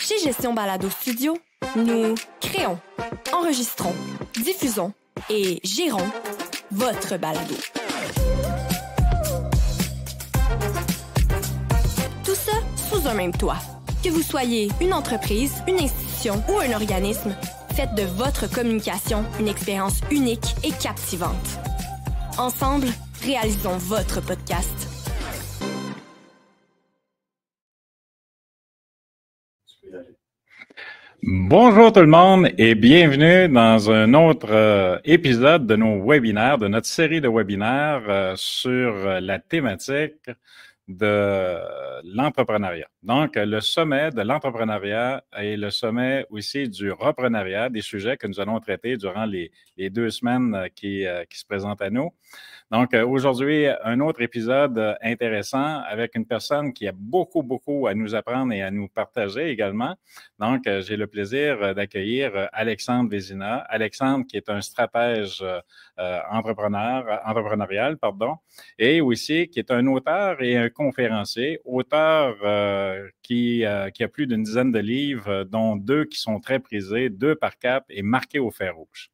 Chez Gestion Balado Studio, nous créons, enregistrons, diffusons et gérons votre balado. Tout ça sous un même toit. Que vous soyez une entreprise, une institution ou un organisme, faites de votre communication une expérience unique et captivante. Ensemble, réalisons votre podcast. Bonjour tout le monde et bienvenue dans un autre épisode de nos webinaires, de notre série de webinaires sur la thématique de l'entrepreneuriat. Donc, le sommet de l'entrepreneuriat et le sommet aussi du reprenariat, des sujets que nous allons traiter durant les 2 semaines qui se présentent à nous. Donc, aujourd'hui, un autre épisode intéressant avec une personne qui a beaucoup à nous apprendre et à nous partager également. Donc, j'ai le plaisir d'accueillir Alexandre Vézina. Alexandre, qui est un stratège entrepreneurial, et aussi qui est un auteur et un conférencier. Auteur qui a plus d'une dizaine de livres, dont 2 qui sont très prisés, 2 par cap et marqués au fer rouge.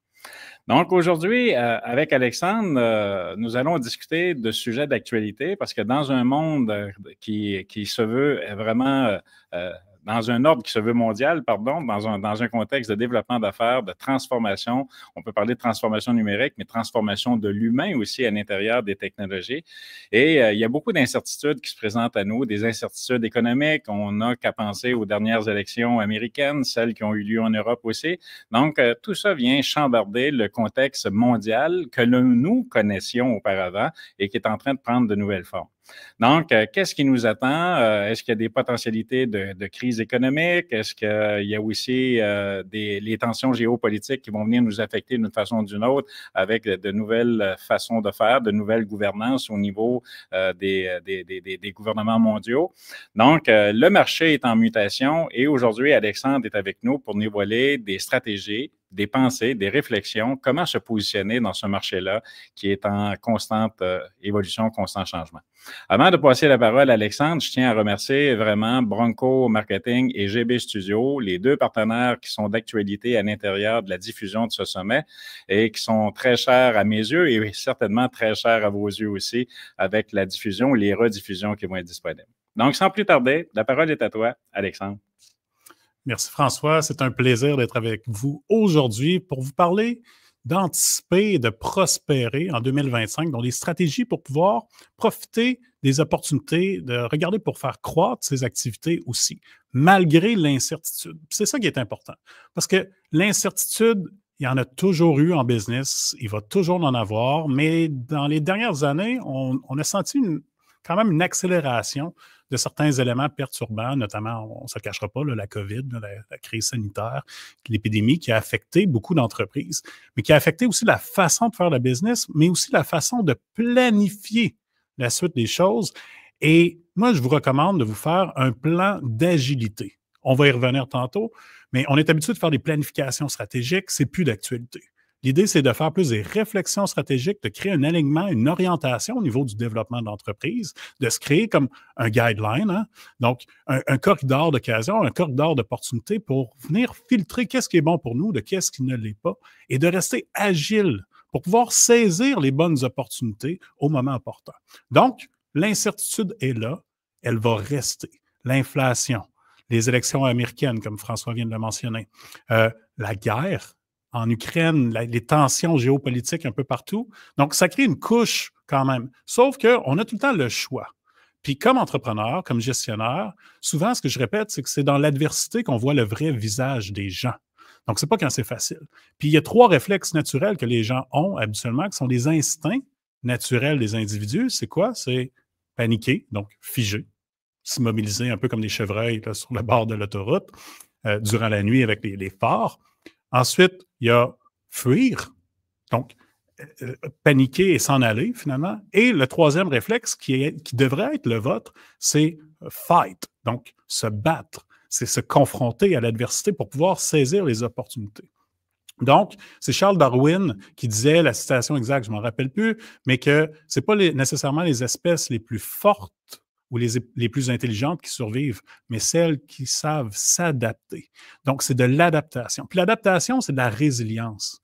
Donc, aujourd'hui, avec Alexandre, nous allons discuter de sujets d'actualité parce que dans un monde qui se veut vraiment dans un ordre qui se veut mondial, dans un contexte de développement d'affaires, de transformation. On peut parler de transformation numérique, mais transformation de l'humain aussi à l'intérieur des technologies. Et il y a beaucoup d'incertitudes qui se présentent à nous, des incertitudes économiques. On n'a qu'à penser aux dernières élections américaines, celles qui ont eu lieu en Europe aussi. Donc, tout ça vient chambarder le contexte mondial que nous connaissions auparavant et qui est en train de prendre de nouvelles formes. Donc, qu'est-ce qui nous attend? Est-ce qu'il y a des potentialités de crise économique? Est-ce qu'il y a aussi les tensions géopolitiques qui vont venir nous affecter d'une façon ou d'une autre avec de nouvelles façons de faire, de nouvelles gouvernances au niveau des gouvernements mondiaux? Donc, le marché est en mutation et aujourd'hui, Alexandre est avec nous pour nous dévoiler des stratégies, des pensées, des réflexions, comment se positionner dans ce marché-là qui est en constante évolution, constant changement. Avant de passer la parole à Alexandre, je tiens à remercier vraiment Bronco Marketing et GB Studio, les 2 partenaires qui sont d'actualité à l'intérieur de la diffusion de ce sommet et qui sont très chers à mes yeux et certainement très chers à vos yeux aussi avec la diffusion et les rediffusions qui vont être disponibles. Donc, sans plus tarder, la parole est à toi, Alexandre. Merci François, c'est un plaisir d'être avec vous aujourd'hui pour vous parler d'anticiper et de prospérer en 2025, donc des stratégies pour pouvoir profiter des opportunités, de regarder pour faire croître ses activités aussi, malgré l'incertitude. C'est ça qui est important, parce que l'incertitude, il y en a toujours eu en business, il va toujours en avoir, mais dans les dernières années, on a senti quand même une accélération de certains éléments perturbants, notamment, on ne se le cachera pas, la COVID, la crise sanitaire, l'épidémie qui a affecté beaucoup d'entreprises, mais qui a affecté aussi la façon de faire le business, mais aussi la façon de planifier la suite des choses. Et moi, je vous recommande de vous faire un plan d'agilité. On va y revenir tantôt, mais on est habitué de faire des planifications stratégiques, c'est plus d'actualité. L'idée, c'est de faire plus des réflexions stratégiques, de créer un alignement, une orientation au niveau du développement de l'entreprise, de se créer comme un guideline, donc un corridor d'occasion, un corridor d'opportunité pour venir filtrer qu'est-ce qui est bon pour nous, de qu'est-ce qui ne l'est pas, et de rester agile pour pouvoir saisir les bonnes opportunités au moment opportun. Donc, l'incertitude est là, elle va rester. L'inflation, les élections américaines, comme François vient de le mentionner, la guerre en Ukraine, les tensions géopolitiques un peu partout. Donc, ça crée une couche quand même. Sauf qu'on a tout le temps le choix. Puis comme entrepreneur, comme gestionnaire, souvent, ce que je répète, c'est que c'est dans l'adversité qu'on voit le vrai visage des gens. Donc, c'est pas quand c'est facile. Puis, il y a 3 réflexes naturels que les gens ont habituellement, qui sont des instincts naturels des individus. C'est quoi? C'est paniquer, donc figer, s'immobiliser un peu comme des chevreuils là, sur le bord de l'autoroute durant la nuit avec les phares. Ensuite, il y a fuir, donc paniquer et s'en aller finalement. Et le 3e réflexe qui devrait être le vôtre, c'est fight, donc se battre, c'est se confronter à l'adversité pour pouvoir saisir les opportunités. Donc, c'est Charles Darwin qui disait, la citation exacte, je ne m'en rappelle plus, mais que ce n'est pas nécessairement les espèces les plus fortes ou les plus intelligentes qui survivent, mais celles qui savent s'adapter. Donc, c'est de l'adaptation. Puis l'adaptation, c'est de la résilience.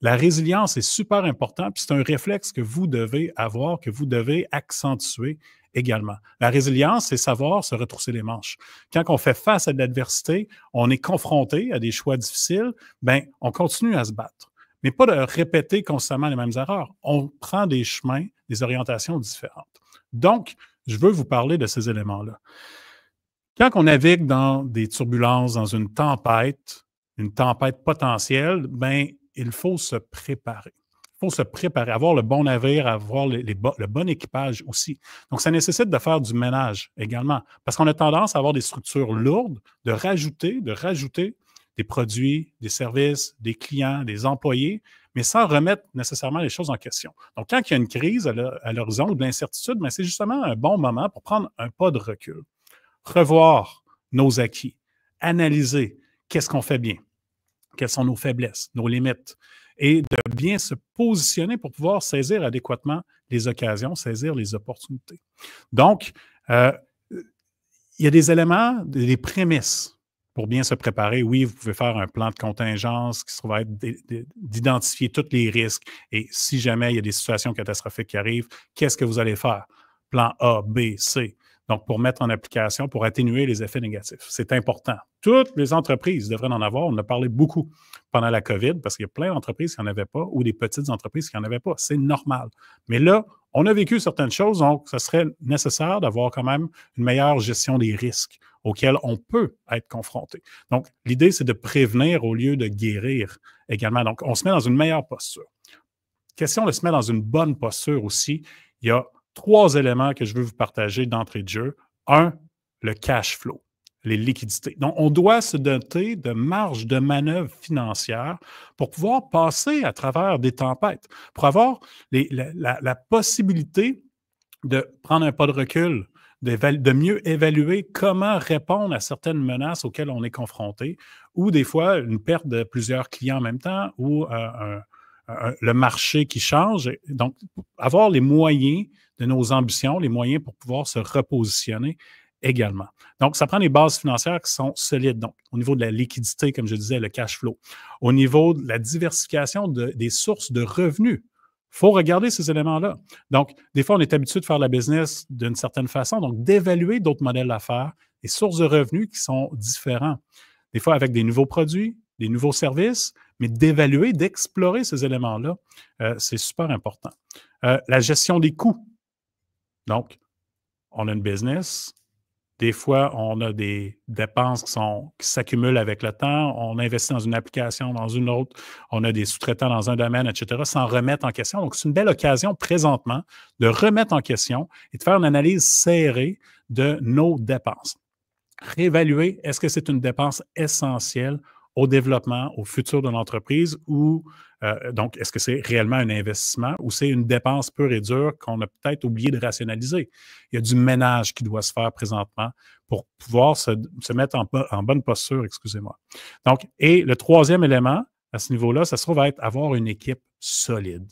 La résilience est super important, puis c'est un réflexe que vous devez avoir, que vous devez accentuer également. La résilience, c'est savoir se retrousser les manches. Quand on fait face à de l'adversité, on est confronté à des choix difficiles, bien, on continue à se battre. Mais pas de répéter constamment les mêmes erreurs. On prend des chemins, des orientations différentes. Donc, je veux vous parler de ces éléments-là. Quand on navigue dans des turbulences, dans une tempête potentielle, bien, il faut se préparer. Il faut se préparer, avoir le bon navire, avoir le bon équipage aussi. Donc, ça nécessite de faire du ménage également, parce qu'on a tendance à avoir des structures lourdes, de rajouter des produits, des services, des clients, des employés, mais sans remettre nécessairement les choses en question. Donc, quand il y a une crise à l'horizon ou de l'incertitude, bien, c'est justement un bon moment pour prendre un pas de recul, revoir nos acquis, analyser qu'est-ce qu'on fait bien, quelles sont nos faiblesses, nos limites, et de bien se positionner pour pouvoir saisir adéquatement les occasions, saisir les opportunités. Donc, il y a des éléments, des prémices pour bien se préparer. Oui, vous pouvez faire un plan de contingence qui va être d'identifier tous les risques et si jamais il y a des situations catastrophiques qui arrivent, qu'est-ce que vous allez faire? Plan A, B, C. Donc, pour mettre en application, pour atténuer les effets négatifs. C'est important. Toutes les entreprises devraient en avoir. On en a parlé beaucoup pendant la COVID parce qu'il y a plein d'entreprises qui n'en avaient pas ou des petites entreprises qui n'en avaient pas. C'est normal. Mais là, on a vécu certaines choses, donc ce serait nécessaire d'avoir quand même une meilleure gestion des risques auxquels on peut être confronté. Donc, l'idée, c'est de prévenir au lieu de guérir également. Donc, on se met dans une meilleure posture. Question de se mettre dans une bonne posture aussi. Il y a 3 éléments que je veux vous partager d'entrée de jeu. 1, le cash flow, les liquidités. Donc, on doit se doter de marge de manœuvre financière pour pouvoir passer à travers des tempêtes, pour avoir la possibilité de prendre un pas de recul, de mieux évaluer comment répondre à certaines menaces auxquelles on est confronté, ou des fois une perte de plusieurs clients en même temps, ou le marché qui change. Donc, avoir les moyens de nos ambitions, les moyens pour pouvoir se repositionner également. Donc, ça prend des bases financières qui sont solides. Donc, au niveau de la liquidité, comme je disais, le cash flow. Au niveau de la diversification des sources de revenus, il faut regarder ces éléments-là. Donc, des fois, on est habitué de faire la business d'une certaine façon, donc d'évaluer d'autres modèles d'affaires, des sources de revenus qui sont différents. Des fois, avec des nouveaux produits, des nouveaux services, mais d'évaluer, d'explorer ces éléments-là, c'est super important. La gestion des coûts. Donc, on a une business. Des fois, on a des dépenses qui s'accumulent avec le temps. On investit dans une application, dans une autre. On a des sous-traitants dans un domaine, etc., sans remettre en question. Donc, c'est une belle occasion présentement de remettre en question et de faire une analyse serrée de nos dépenses. Réévaluer, est-ce que c'est une dépense essentielle au développement, au futur de l'entreprise ou donc, est-ce que c'est réellement un investissement ou c'est une dépense pure et dure qu'on a peut-être oublié de rationaliser? Il y a du ménage qui doit se faire présentement pour pouvoir se mettre en bonne posture, excusez-moi. Donc, et le 3e élément à ce niveau-là, ça se trouve à être avoir une équipe solide.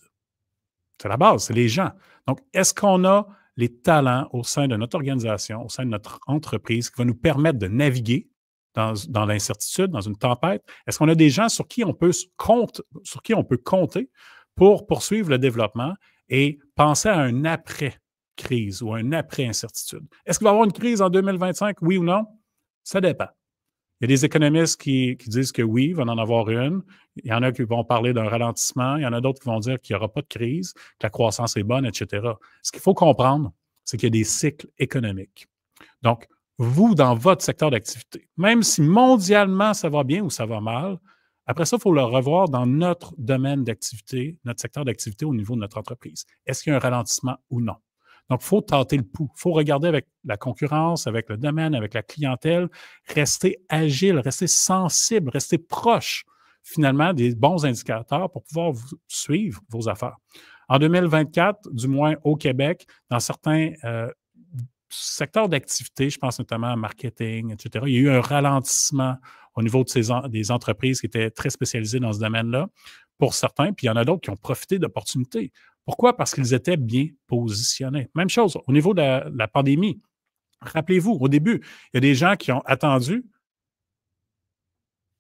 C'est la base, c'est les gens. Donc, est-ce qu'on a les talents au sein de notre organisation, au sein de notre entreprise qui va nous permettre de naviguer dans l'incertitude, dans une tempête? Est-ce qu'on a des gens sur qui on peut compter pour poursuivre le développement et penser à un après-crise ou un après-incertitude? Est-ce qu'il va y avoir une crise en 2025, oui ou non? Ça dépend. Il y a des économistes qui disent que oui, il va en avoir une. Il y en a qui vont parler d'un ralentissement. Il y en a d'autres qui vont dire qu'il n'y aura pas de crise, que la croissance est bonne, etc. Ce qu'il faut comprendre, c'est qu'il y a des cycles économiques. Donc, vous, dans votre secteur d'activité, même si mondialement ça va bien ou ça va mal, après ça, il faut le revoir dans notre domaine d'activité, notre secteur d'activité au niveau de notre entreprise. Est-ce qu'il y a un ralentissement ou non? Donc, il faut tenter le pouls. Il faut regarder avec la concurrence, avec le domaine, avec la clientèle, rester agile, rester sensible, rester proche, finalement, des bons indicateurs pour pouvoir suivre vos affaires. En 2024, du moins au Québec, dans certains secteurs d'activité, je pense notamment à marketing, etc., il y a eu un ralentissement au niveau des entreprises qui étaient très spécialisées dans ce domaine-là, pour certains, puis il y en a d'autres qui ont profité d'opportunités. Pourquoi? Parce qu'ils étaient bien positionnés. Même chose au niveau de la pandémie. Rappelez-vous, au début, il y a des gens qui ont attendu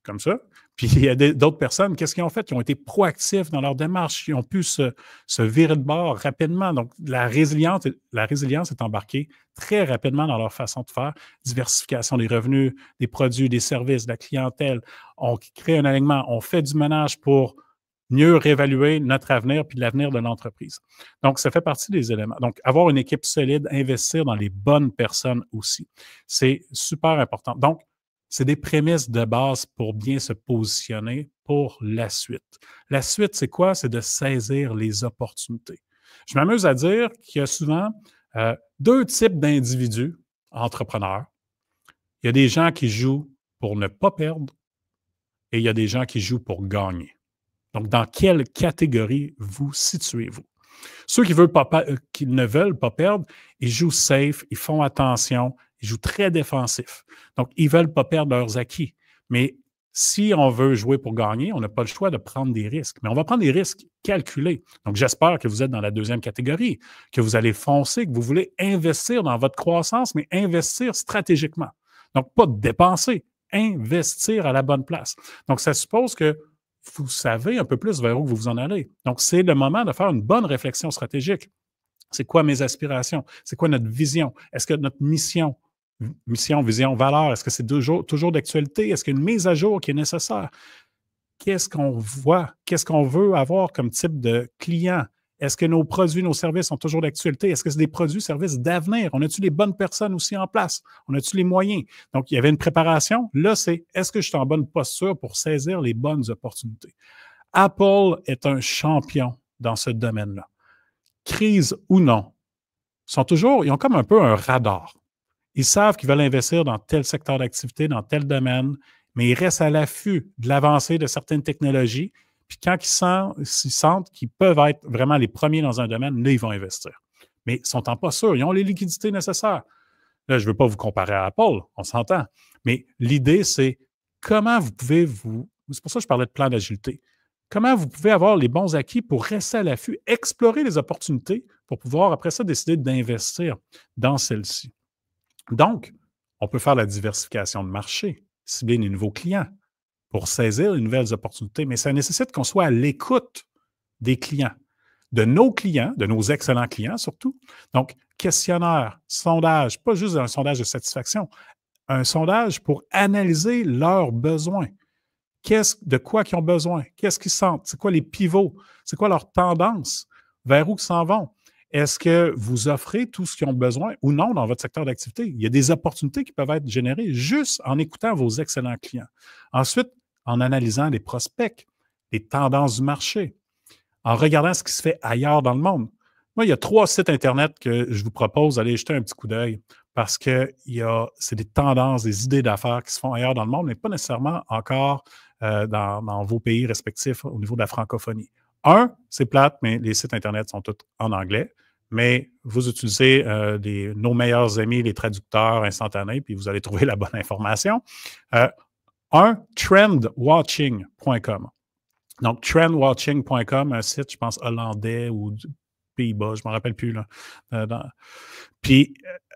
comme ça. Puis il y a d'autres personnes, qu'est-ce qu'ils ont fait? Ils ont été proactifs dans leur démarche, ils ont pu se virer de bord rapidement. Donc, la résilience est embarquée très rapidement dans leur façon de faire. Diversification des revenus, des produits, des services, de la clientèle. On crée un alignement, on fait du ménage pour mieux réévaluer notre avenir puis l'avenir de l'entreprise. Donc, ça fait partie des éléments. Donc, avoir une équipe solide, investir dans les bonnes personnes aussi, c'est super important. Donc, c'est des prémices de base pour bien se positionner pour la suite. La suite, c'est quoi? C'est de saisir les opportunités. Je m'amuse à dire qu'il y a souvent deux types d'individus entrepreneurs. Il y a des gens qui jouent pour ne pas perdre et il y a des gens qui jouent pour gagner. Donc, dans quelle catégorie vous situez-vous? Ceux qui ne veulent pas perdre, ils jouent safe, ils font attention, ils jouent très défensif. Donc, ils ne veulent pas perdre leurs acquis. Mais si on veut jouer pour gagner, on n'a pas le choix de prendre des risques. Mais on va prendre des risques calculés. Donc, j'espère que vous êtes dans la deuxième catégorie, que vous allez foncer, que vous voulez investir dans votre croissance, mais investir stratégiquement. Donc, pas dépenser, investir à la bonne place. Donc, ça suppose que vous savez un peu plus vers où vous en allez. Donc, c'est le moment de faire une bonne réflexion stratégique. C'est quoi mes aspirations? C'est quoi notre vision? Est-ce que notre mission, vision, valeur, est-ce que c'est toujours d'actualité? Est-ce qu'il y a une mise à jour qui est nécessaire? Qu'est-ce qu'on voit? Qu'est-ce qu'on veut avoir comme type de client? Est-ce que nos produits, nos services sont toujours d'actualité? Est-ce que c'est des produits, services d'avenir? On a-tu les bonnes personnes aussi en place? On a-tu les moyens? Donc, il y avait une préparation. Là, c'est est-ce que je suis en bonne posture pour saisir les bonnes opportunités? Apple est un champion dans ce domaine-là. Crise ou non, ils ont comme un peu un radar. Ils savent qu'ils veulent investir dans tel secteur d'activité, dans tel domaine, mais ils restent à l'affût de l'avancée de certaines technologies. Puis quand ils sentent qu'ils peuvent être vraiment les premiers dans un domaine, là, ils vont investir. Mais ils ne sont pas sûrs. Ils ont les liquidités nécessaires. Là, je ne veux pas vous comparer à Apple, on s'entend. Mais l'idée, c'est comment vous pouvez c'est pour ça que je parlais de plan d'agilité. Comment vous pouvez avoir les bons acquis pour rester à l'affût, explorer les opportunités pour pouvoir, après ça, décider d'investir dans celles-ci. Donc, on peut faire la diversification de marché, cibler les nouveaux clients pour saisir les nouvelles opportunités, mais ça nécessite qu'on soit à l'écoute des clients, de nos excellents clients surtout. Donc, questionnaire, sondage, pas juste un sondage de satisfaction, un sondage pour analyser leurs besoins. De quoi ils ont besoin? Qu'est-ce qu'ils sentent? C'est quoi les pivots? C'est quoi leur tendance? Vers où ils s'en vont? Est-ce que vous offrez tout ce qu'ils ont besoin ou non dans votre secteur d'activité? Il y a des opportunités qui peuvent être générées juste en écoutant vos excellents clients. Ensuite, en analysant les prospects, les tendances du marché, en regardant ce qui se fait ailleurs dans le monde. Moi, il y a 3 sites Internet que je vous propose d'aller jeter un petit coup d'œil parce que c'est des tendances, des idées d'affaires qui se font ailleurs dans le monde, mais pas nécessairement encore dans vos pays respectifs au niveau de la francophonie. C'est plate, mais les sites Internet sont tous en anglais, mais vous utilisez nos meilleurs amis, les traducteurs instantanés, puis vous allez trouver la bonne information. Trendwatching.com. Donc, trendwatching.com, un site, je pense, hollandais ou du Pays-Bas, je ne me rappelle plus. Là. Puis,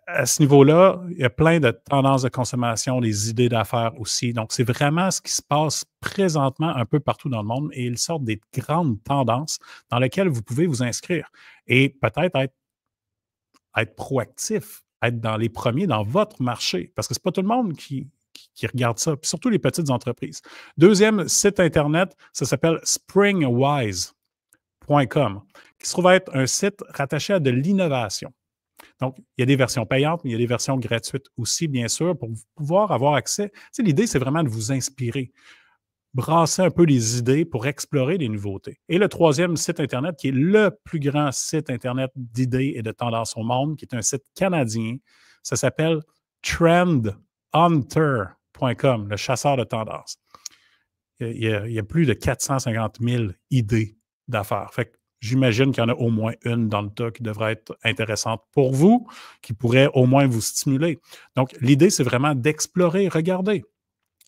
à ce niveau-là, il y a plein de tendances de consommation, des idées d'affaires aussi. Donc, c'est vraiment ce qui se passe présentement un peu partout dans le monde et ils sortent des grandes tendances dans lesquelles vous pouvez vous inscrire et peut-être être proactif, être dans les premiers dans votre marché parce que ce n'est pas tout le monde qui regarde ça, puis surtout les petites entreprises. Deuxième site Internet, ça s'appelle springwise.com, qui se trouve être un site rattaché à de l'innovation. Donc, il y a des versions payantes, mais il y a des versions gratuites aussi, bien sûr, pour pouvoir avoir accès. Tu sais, l'idée, c'est vraiment de vous inspirer, brasser un peu les idées pour explorer les nouveautés. Et le troisième site Internet, qui est le plus grand site Internet d'idées et de tendances au monde, qui est un site canadien, ça s'appelle trendhunter.com, le chasseur de tendances. Il y a plus de 450 000 idées d'affaires. Fait que j'imagine qu'il y en a au moins une dans le tas qui devrait être intéressante pour vous, qui pourrait au moins vous stimuler. Donc, l'idée, c'est vraiment d'explorer, regarder.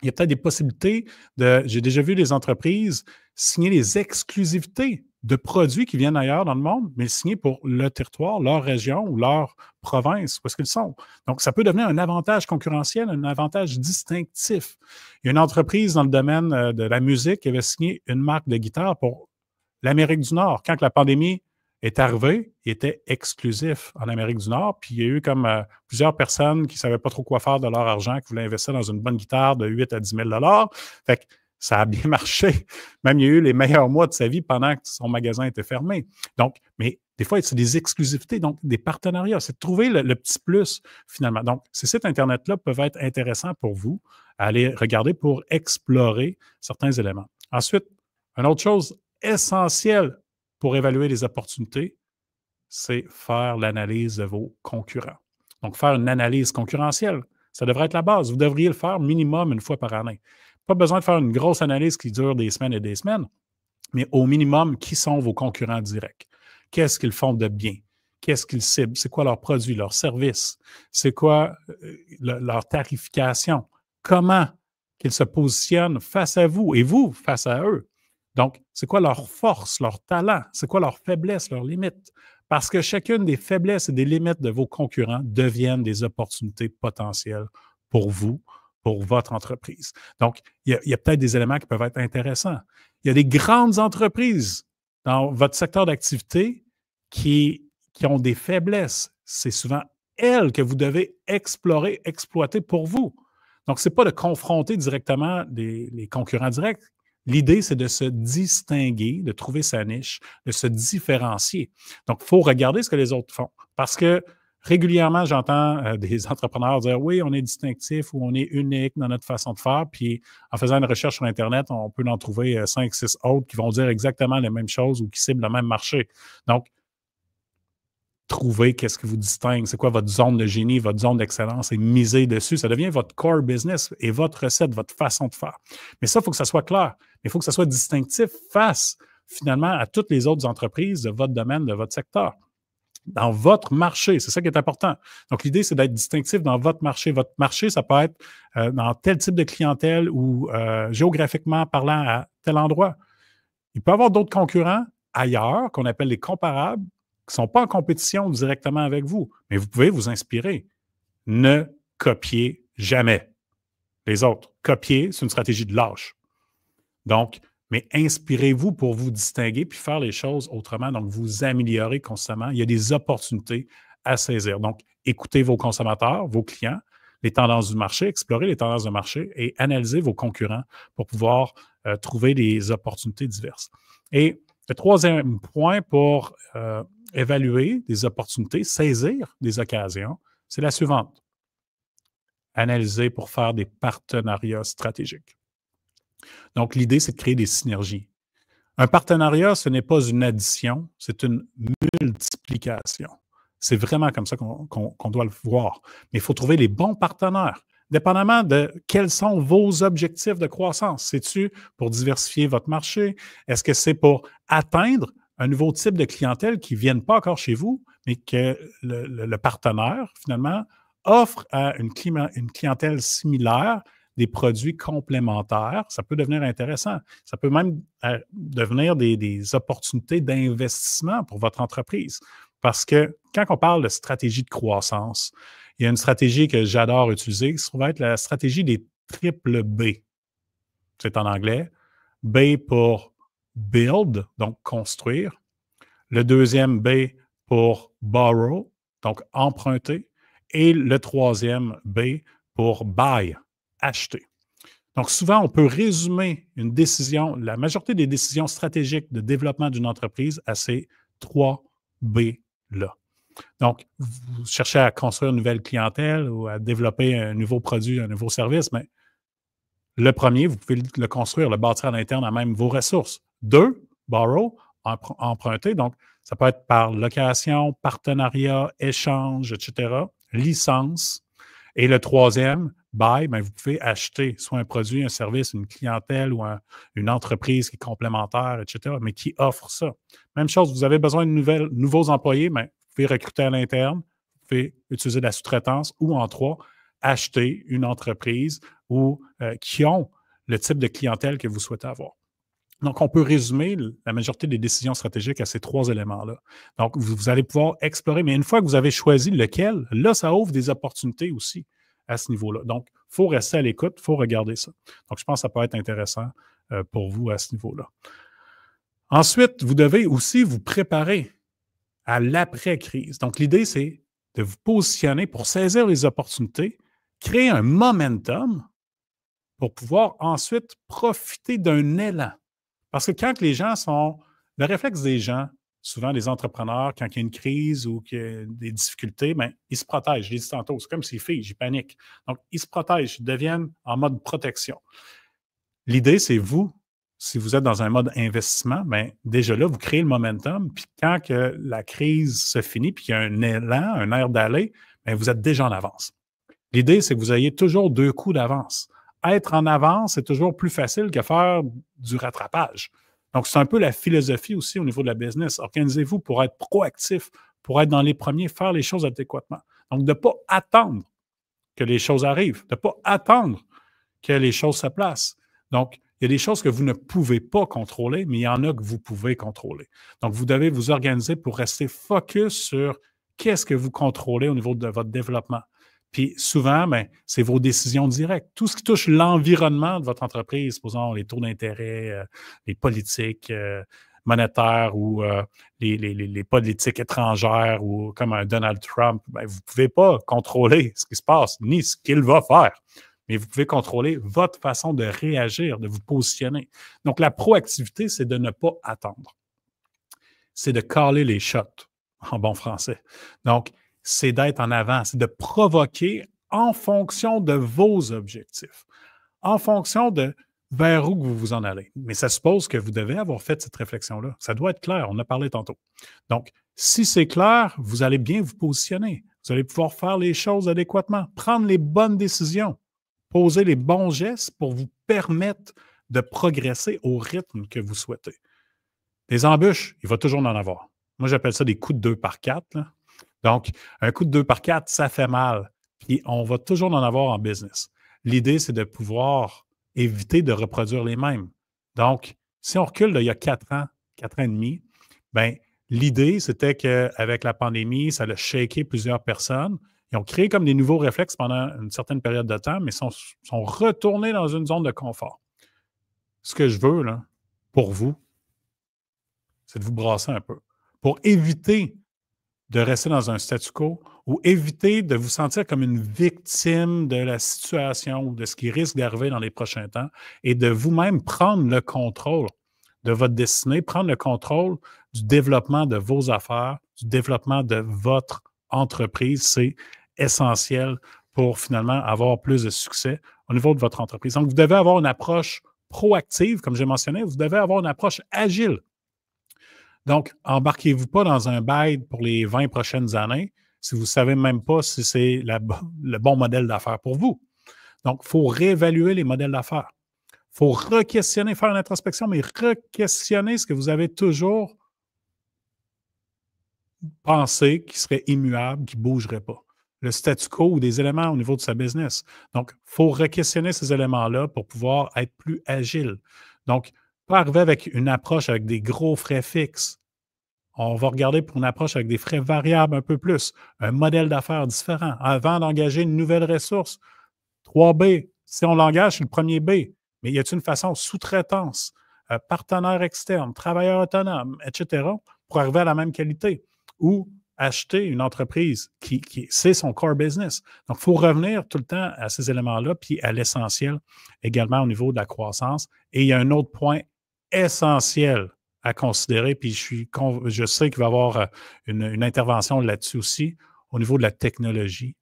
Il y a peut-être des possibilités j'ai déjà vu des entreprises signer des exclusivités de produits qui viennent ailleurs dans le monde, mais signés pour le territoire, leur région ou leur province, où est-ce qu'ils sont. Donc, ça peut devenir un avantage concurrentiel, un avantage distinctif. Il y a une entreprise dans le domaine de la musique qui avait signé une marque de guitare pour l'Amérique du Nord. Quand la pandémie est arrivée, il était exclusif en Amérique du Nord, puis il y a eu comme plusieurs personnes qui ne savaient pas trop quoi faire de leur argent, qui voulaient investir dans une bonne guitare de 8 à 10 000 $. Fait que ça a bien marché. Même il y a eu les meilleurs mois de sa vie pendant que son magasin était fermé. Donc, mais des fois, c'est des exclusivités, donc des partenariats. C'est de trouver le petit plus, finalement. Donc, ces sites Internet-là peuvent être intéressants pour vous à aller regarder pour explorer certains éléments. Ensuite, une autre chose essentielle pour évaluer les opportunités, c'est faire l'analyse de vos concurrents. Donc, faire une analyse concurrentielle, ça devrait être la base. Vous devriez le faire minimum une fois par année. Pas besoin de faire une grosse analyse qui dure des semaines et des semaines, mais au minimum, qui sont vos concurrents directs? Qu'est-ce qu'ils font de bien? Qu'est-ce qu'ils ciblent? C'est quoi leurs produits, leurs services? C'est quoi leur tarification? Comment qu'ils se positionnent face à vous et vous face à eux? Donc, c'est quoi leur force, leur talent? C'est quoi leurs faiblesses, leurs limites? Parce que chacune des faiblesses et des limites de vos concurrents deviennent des opportunités potentielles pour vous, pour votre entreprise. Donc, il y a peut-être des éléments qui peuvent être intéressants. Il y a des grandes entreprises dans votre secteur d'activité qui ont des faiblesses. C'est souvent elles que vous devez explorer, exploiter pour vous. Donc, ce n'est pas de confronter directement les concurrents directs. L'idée, c'est de se distinguer, de trouver sa niche, de se différencier. Donc, il faut regarder ce que les autres font. Parce que régulièrement, j'entends des entrepreneurs dire « Oui, on est distinctif ou on est unique dans notre façon de faire. » Puis, en faisant une recherche sur Internet, on peut en trouver 5, 6 autres qui vont dire exactement les mêmes choses ou qui ciblent le même marché. Donc, trouvez qu'est-ce qui vous distingue, c'est quoi votre zone de génie, votre zone d'excellence et misez dessus. Ça devient votre core business et votre recette, votre façon de faire. Mais ça, il faut que ça soit clair. Il faut que ça soit distinctif face, finalement, à toutes les autres entreprises de votre domaine, de votre secteur. Dans votre marché, c'est ça qui est important. Donc, l'idée, c'est d'être distinctif dans votre marché. Votre marché, ça peut être dans tel type de clientèle ou géographiquement parlant à tel endroit. Il peut y avoir d'autres concurrents ailleurs, qu'on appelle les comparables, qui ne sont pas en compétition directement avec vous, mais vous pouvez vous inspirer. Ne copiez jamais les autres. Copier, c'est une stratégie de lâche. Donc, mais inspirez-vous pour vous distinguer puis faire les choses autrement, donc vous améliorer constamment. Il y a des opportunités à saisir. Donc, écoutez vos consommateurs, vos clients, les tendances du marché, explorez les tendances du marché et analysez vos concurrents pour pouvoir trouver des opportunités diverses. Et le troisième point pour évaluer des opportunités, saisir des occasions, c'est la suivante. Analyser pour faire des partenariats stratégiques. Donc, l'idée, c'est de créer des synergies. Un partenariat, ce n'est pas une addition, c'est une multiplication. C'est vraiment comme ça qu'on doit le voir. Mais il faut trouver les bons partenaires, dépendamment de quels sont vos objectifs de croissance. C'est-tu pour diversifier votre marché? Est-ce que c'est pour atteindre un nouveau type de clientèle qui ne vienne pas encore chez vous, mais que le partenaire, finalement, offre à une clientèle similaire des produits complémentaires? Ça peut devenir intéressant. Ça peut même devenir des opportunités d'investissement pour votre entreprise. Parce que quand on parle de stratégie de croissance, il y a une stratégie que j'adore utiliser qui se trouve être la stratégie des triple B. C'est en anglais. B pour build, donc construire. Le deuxième B pour borrow, donc emprunter. Et le troisième B pour buy, acheter. Donc, souvent, on peut résumer une décision, la majorité des décisions stratégiques de développement d'une entreprise à ces 3 B-là. Donc, vous cherchez à construire une nouvelle clientèle ou à développer un nouveau produit, un nouveau service, mais le premier, vous pouvez le construire, le bâtir à l'interne à même vos ressources. 2, borrow, emprunter. Donc, ça peut être par location, partenariat, échange, etc., licence. Et le troisième, buy, bien, vous pouvez acheter soit un produit, un service, une clientèle ou une entreprise qui est complémentaire, etc., mais qui offre ça. Même chose, vous avez besoin de nouveaux employés, bien, vous pouvez recruter à l'interne, vous pouvez utiliser de la sous-traitance ou en 3, acheter une entreprise ou qui ont le type de clientèle que vous souhaitez avoir. Donc, on peut résumer la majorité des décisions stratégiques à ces 3 éléments-là. Donc, vous allez pouvoir explorer, mais une fois que vous avez choisi lequel, là, ça ouvre des opportunités aussi à ce niveau-là. Donc, il faut rester à l'écoute, il faut regarder ça. Donc, je pense que ça peut être intéressant pour vous à ce niveau-là. Ensuite, vous devez aussi vous préparer à l'après-crise. Donc, l'idée, c'est de vous positionner pour saisir les opportunités, créer un momentum pour pouvoir ensuite profiter d'un élan. Parce que quand les gens sont... Le réflexe des gens, souvent des entrepreneurs, quand il y a une crise ou qu'il y a des difficultés, bien, ils se protègent. Je l'ai dit tantôt, c'est comme ces filles, j'y panique. Donc, ils se protègent, ils deviennent en mode protection. L'idée, c'est vous, si vous êtes dans un mode investissement, bien, déjà là, vous créez le momentum, puis quand que la crise se finit, puis qu'il y a un élan, un air d'aller, bien, vous êtes déjà en avance. L'idée, c'est que vous ayez toujours 2 coups d'avance. Être en avance, c'est toujours plus facile que faire du rattrapage. Donc, c'est un peu la philosophie aussi au niveau de la business. Organisez-vous pour être proactif, pour être dans les premiers, faire les choses adéquatement. Donc, de ne pas attendre que les choses arrivent, de ne pas attendre que les choses se placent. Donc, il y a des choses que vous ne pouvez pas contrôler, mais il y en a que vous pouvez contrôler. Donc, vous devez vous organiser pour rester focus sur qu'est-ce que vous contrôlez au niveau de votre développement. Puis souvent, bien, c'est vos décisions directes. Tout ce qui touche l'environnement de votre entreprise, supposons les taux d'intérêt, les politiques monétaires ou les politiques étrangères ou comme un Donald Trump, bien, vous ne pouvez pas contrôler ce qui se passe ni ce qu'il va faire. Mais vous pouvez contrôler votre façon de réagir, de vous positionner. Donc, la proactivité, c'est de ne pas attendre. C'est de caller les shots, en bon français. Donc, c'est d'être en avant, c'est de provoquer en fonction de vos objectifs, en fonction de vers où vous vous en allez. Mais ça suppose que vous devez avoir fait cette réflexion-là. Ça doit être clair, on en a parlé tantôt. Donc, si c'est clair, vous allez bien vous positionner. Vous allez pouvoir faire les choses adéquatement, prendre les bonnes décisions, poser les bons gestes pour vous permettre de progresser au rythme que vous souhaitez. Des embûches, il va toujours en avoir. Moi, j'appelle ça des coups de 2 par 4. Là. Donc, un coup de 2 par 4, ça fait mal. Puis, on va toujours en avoir en business. L'idée, c'est de pouvoir éviter de reproduire les mêmes. Donc, si on recule il y a 4 ans, 4 ans et demi, bien, l'idée, c'était qu'avec la pandémie, ça a shaké plusieurs personnes. Ils ont créé comme des nouveaux réflexes pendant une certaine période de temps, mais sont retournés dans une zone de confort. Ce que je veux, là, pour vous, c'est de vous brasser un peu. Pour éviter de rester dans un statu quo ou éviter de vous sentir comme une victime de la situation ou de ce qui risque d'arriver dans les prochains temps et de vous-même prendre le contrôle de votre destinée, prendre le contrôle du développement de vos affaires, du développement de votre entreprise. C'est essentiel pour finalement avoir plus de succès au niveau de votre entreprise. Donc, vous devez avoir une approche proactive, comme j'ai mentionné, vous devez avoir une approche agile. Donc, embarquez-vous pas dans un bail pour les 20 prochaines années si vous ne savez même pas si c'est le bon modèle d'affaires pour vous. Donc, il faut réévaluer les modèles d'affaires. Il faut re-questionner, faire une introspection, mais re-questionner ce que vous avez toujours pensé qui serait immuable, qui ne bougerait pas. Le statu quo ou des éléments au niveau de sa business. Donc, il faut re-questionner ces éléments-là pour pouvoir être plus agile. Donc, pas arriver avec une approche avec des gros frais fixes. On va regarder pour une approche avec des frais variables un peu plus, un modèle d'affaires différent. Avant d'engager une nouvelle ressource, 3B, si on l'engage, c'est le premier B. Mais y a-t-il une façon sous-traitance, partenaire externe, travailleur autonome, etc., pour arriver à la même qualité? Ou acheter une entreprise qui c'est son core business. Donc, il faut revenir tout le temps à ces éléments-là, puis à l'essentiel également au niveau de la croissance. Et il y a un autre point essentiel à considérer, puis je sais qu'il va y avoir une intervention là-dessus aussi, au niveau de la technologie,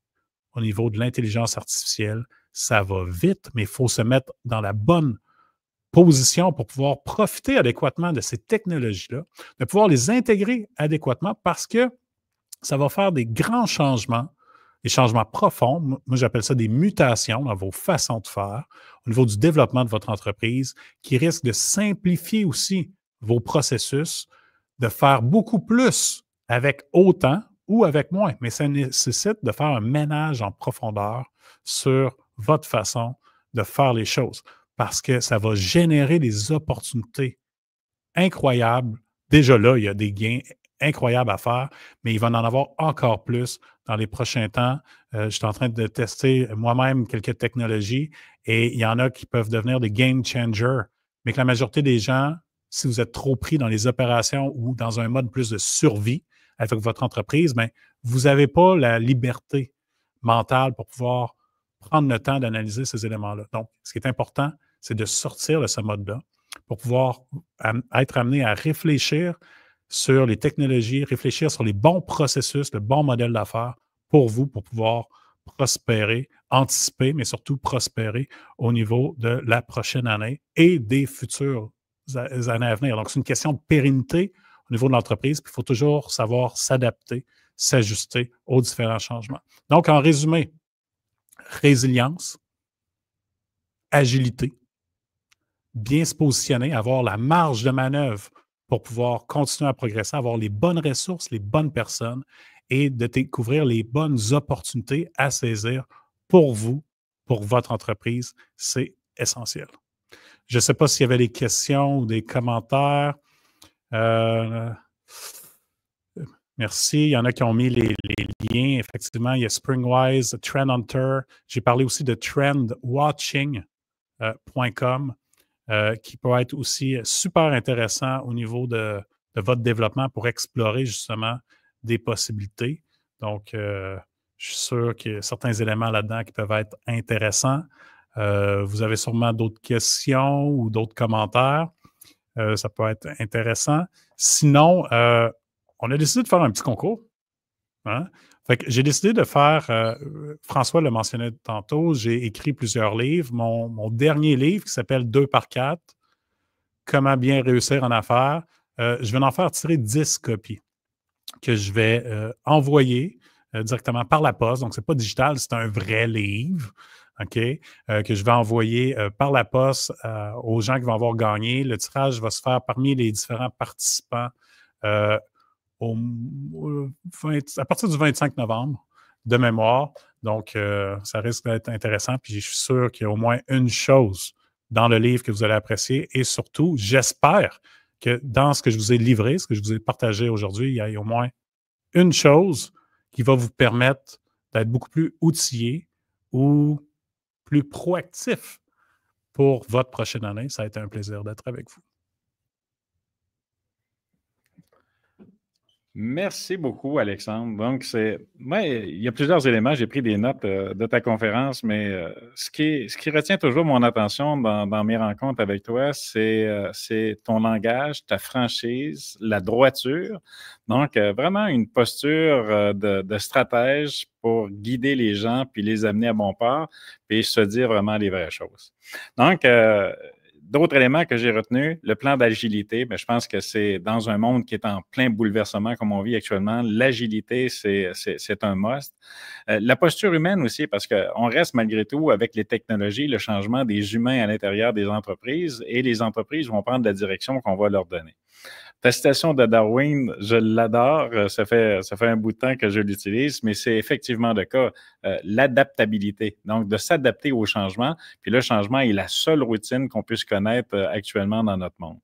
au niveau de l'intelligence artificielle. Ça va vite, mais il faut se mettre dans la bonne position pour pouvoir profiter adéquatement de ces technologies-là, de pouvoir les intégrer adéquatement parce que ça va faire des grands changements, des changements profonds. Moi, j'appelle ça des mutations dans vos façons de faire, au niveau du développement de votre entreprise, qui risquent de simplifier aussi vos processus, de faire beaucoup plus avec autant ou avec moins. Mais ça nécessite de faire un ménage en profondeur sur votre façon de faire les choses parce que ça va générer des opportunités incroyables. Déjà là, il y a des gains incroyables à faire, mais il va en avoir encore plus dans les prochains temps. Je suis en train de tester moi-même quelques technologies et il y en a qui peuvent devenir des game changers, mais que la majorité des gens, si vous êtes trop pris dans les opérations ou dans un mode plus de survie avec votre entreprise, bien, vous n'avez pas la liberté mentale pour pouvoir prendre le temps d'analyser ces éléments-là. Donc, ce qui est important, c'est de sortir de ce mode-là pour pouvoir être amené à réfléchir sur les technologies, réfléchir sur les bons processus, le bon modèle d'affaires pour vous, pour pouvoir prospérer, anticiper, mais surtout prospérer au niveau de la prochaine année et des futures années à venir. Donc, c'est une question de pérennité au niveau de l'entreprise, puis il faut toujours savoir s'adapter, s'ajuster aux différents changements. Donc, en résumé, résilience, agilité, bien se positionner, avoir la marge de manœuvre pour pouvoir continuer à progresser, avoir les bonnes ressources, les bonnes personnes et de découvrir les bonnes opportunités à saisir pour vous, pour votre entreprise. C'est essentiel. Je ne sais pas s'il y avait des questions ou des commentaires. Merci. Il y en a qui ont mis les liens. Effectivement, il y a Springwise, Trend Hunter. J'ai parlé aussi de trendwatching.com. Qui peut être aussi super intéressant au niveau de votre développement pour explorer justement des possibilités. Donc, je suis sûr qu'il y a certains éléments là-dedans qui peuvent être intéressants. Vous avez sûrement d'autres questions ou d'autres commentaires. Ça peut être intéressant. Sinon, on a décidé de faire un petit concours. Hein? Fait que j'ai décidé de faire, François le mentionnait tantôt, j'ai écrit plusieurs livres. Mon dernier livre qui s'appelle 2 par 4, Comment bien réussir en affaires, je vais en faire tirer 10 copies que je vais envoyer directement par la poste. Donc, ce n'est pas digital, c'est un vrai livre, OK, que je vais envoyer par la poste aux gens qui vont avoir gagné. Le tirage va se faire parmi les différents participants à partir du 25 novembre de mémoire. Donc, ça risque d'être intéressant. Puis, je suis sûr qu'il y a au moins une chose dans le livre que vous allez apprécier. Et surtout, j'espère que dans ce que je vous ai livré, ce que je vous ai partagé aujourd'hui, il y a au moins une chose qui va vous permettre d'être beaucoup plus outillé ou plus proactif pour votre prochaine année. Ça a été un plaisir d'être avec vous. Merci beaucoup, Alexandre. Donc, il y a plusieurs éléments. J'ai pris des notes de ta conférence, mais ce qui retient toujours mon attention dans mes rencontres avec toi, c'est ton langage, ta franchise, la droiture. Donc, vraiment une posture de stratège pour guider les gens puis les amener à bon port, puis se dire vraiment les vraies choses. Donc, d'autres éléments que j'ai retenus, le plan d'agilité, je pense que c'est dans un monde qui est en plein bouleversement comme on vit actuellement, l'agilité, c'est un must. La posture humaine aussi, parce qu'on reste malgré tout avec les technologies, le changement des humains à l'intérieur des entreprises et les entreprises vont prendre la direction qu'on va leur donner. Ta citation de Darwin, je l'adore. Ça fait un bout de temps que je l'utilise, mais c'est effectivement le cas. L'adaptabilité. Donc, de s'adapter au changement. Puis le changement est la seule routine qu'on puisse connaître actuellement dans notre monde.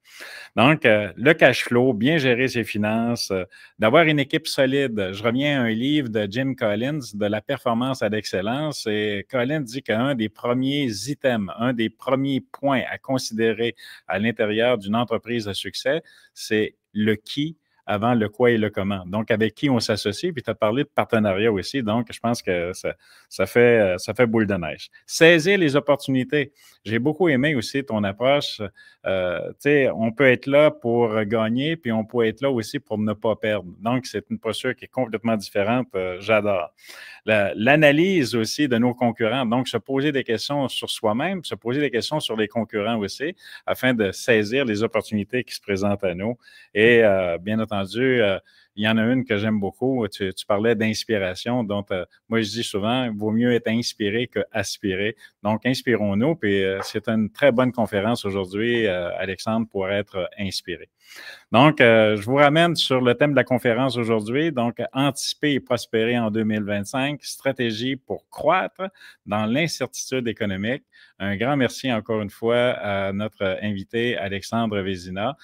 Donc, le cash flow, bien gérer ses finances, d'avoir une équipe solide. Je reviens à un livre de Jim Collins, de la performance à l'excellence. Et Collins dit qu'un des premiers items, un des premiers points à considérer à l'intérieur d'une entreprise à succès, c'est le qui avant le quoi et le comment. Donc, avec qui on s'associe. Puis, tu as parlé de partenariat aussi. Donc, je pense que ça fait boule de neige. Saisir les opportunités. J'ai beaucoup aimé aussi ton approche. Tu sais, on peut être là pour gagner, puis on peut être là aussi pour ne pas perdre. Donc, c'est une posture qui est complètement différente. J'adore. L'analyse aussi de nos concurrents. Donc, se poser des questions sur soi-même, se poser des questions sur les concurrents aussi, afin de saisir les opportunités qui se présentent à nous. Et bien entendu, il y en a une que j'aime beaucoup. Tu parlais d'inspiration. Donc, moi, je dis souvent, il vaut mieux être inspiré qu'aspirer. Donc, inspirons-nous. Puis, c'est une très bonne conférence aujourd'hui, Alexandre, pour être inspiré. Donc, je vous ramène sur le thème de la conférence aujourd'hui. Donc, anticiper et prospérer en 2025, stratégie pour croître dans l'incertitude économique. Un grand merci encore une fois à notre invité Alexandre Vézina.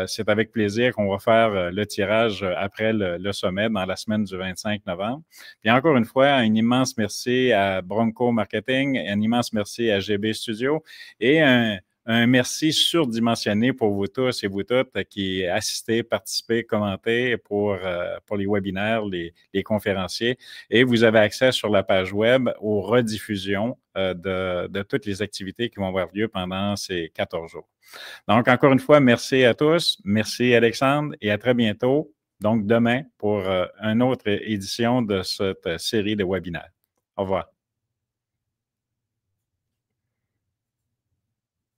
C'est avec plaisir qu'on va faire le tirage après le sommet dans la semaine du 25 novembre. Puis encore une fois, un immense merci à Bronco Marketing, un immense merci à GB Studio et un merci surdimensionné pour vous tous et vous toutes qui assistez, participez, commentez pour les webinaires, les conférenciers. Et vous avez accès sur la page web aux rediffusions de toutes les activités qui vont avoir lieu pendant ces 14 jours. Donc, encore une fois, merci à tous. Merci Alexandre et à très bientôt. Donc, demain pour une autre édition de cette série de webinaires. Au revoir.